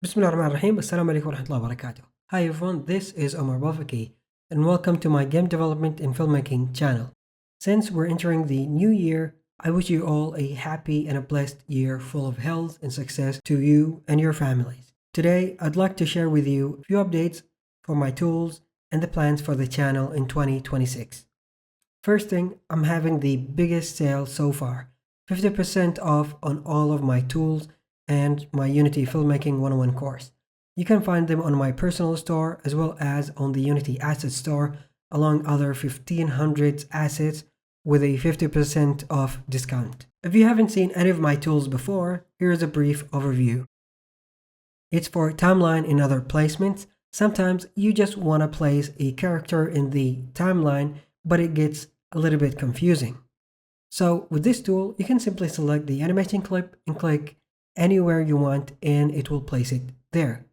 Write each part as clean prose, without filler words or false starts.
Bismillahirrahmanirrahim. Assalamu alaikum warahmatullahi wabarakatuh. Hi everyone, this is Omar Bafaki and welcome to my game development and filmmaking channel. Since we're entering the new year, I wish you all a happy and a blessed year full of health and success to you and your families. Today, I'd like to share with you a few updates for my tools and the plans for the channel in 2026. First thing, I'm having the biggest sale so far, 50% off on all of my tools and my Unity Filmmaking 101 course. You can find them on my personal store as well as on the Unity Asset Store along other 1500 assets with a 50% off discount. If you haven't seen any of my tools before, here is a brief overview. It's for timeline and other placements. Sometimes you just want to place a character in the timeline, but it gets a little bit confusing. So with this tool, you can simply select the animation clip and click anywhere you want and it will place it there.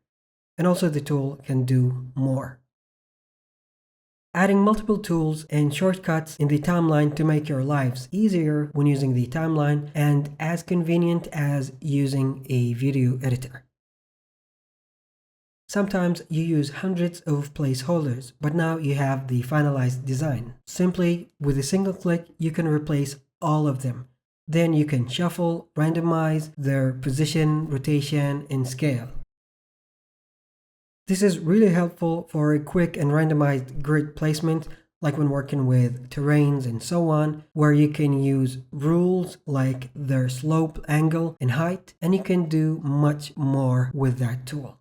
And also the tool can do more. Adding multiple tools and shortcuts in the timeline to make your lives easier when using the timeline and as convenient as using a video editor. Sometimes you use hundreds of placeholders, but now you have the finalized design. Simply with a single click, you can replace all of them. Then you can shuffle, randomize their position, rotation, and scale. This is really helpful for a quick and randomized grid placement, like when working with terrains and so on, where you can use rules like their slope, angle, and height, and you can do much more with that tool.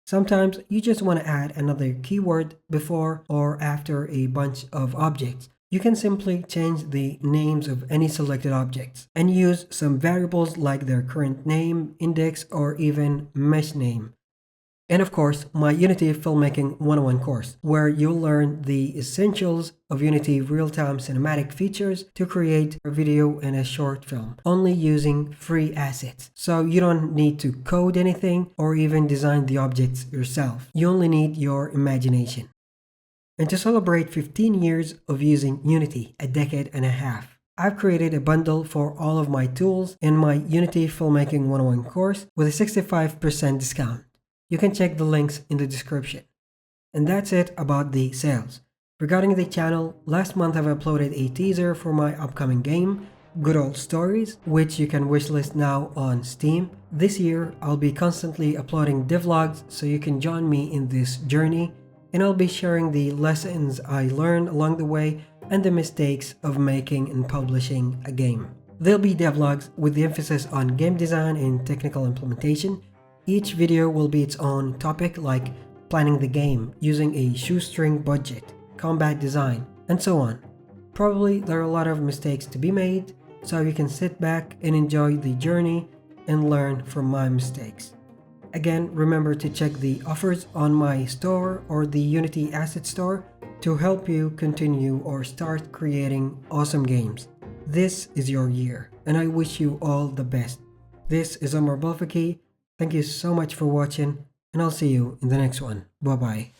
Sometimes you just want to add another keyword before or after a bunch of objects. You can simply change the names of any selected objects and use some variables like their current name, index, or even mesh name. And of course, my Unity Filmmaking 101 course, where you'll learn the essentials of Unity real-time cinematic features to create a video and a short film, only using free assets. So you don't need to code anything or even design the objects yourself. You only need your imagination. And to celebrate 15 years of using Unity, a decade and a half, I've created a bundle for all of my tools in my Unity Filmmaking 101 course with a 65% discount. You can check the links in the description. And that's it about the sales. Regarding the channel, last month I've uploaded a teaser for my upcoming game, Good Old Stories, which you can wishlist now on Steam. This year, I'll be constantly uploading devlogs so you can join me in this journey, and I'll be sharing the lessons I learned along the way and the mistakes of making and publishing a game. There'll be devlogs with the emphasis on game design and technical implementation. Each video will be its own topic, like planning the game, using a shoestring budget, combat design, and so on. Probably there are a lot of mistakes to be made, so you can sit back and enjoy the journey and learn from my mistakes. Again, remember to check the offers on my store or the Unity Asset Store to help you continue or start creating awesome games. This is your year, and I wish you all the best. This is Omar Bafaki. Thank you so much for watching, and I'll see you in the next one. Bye-bye.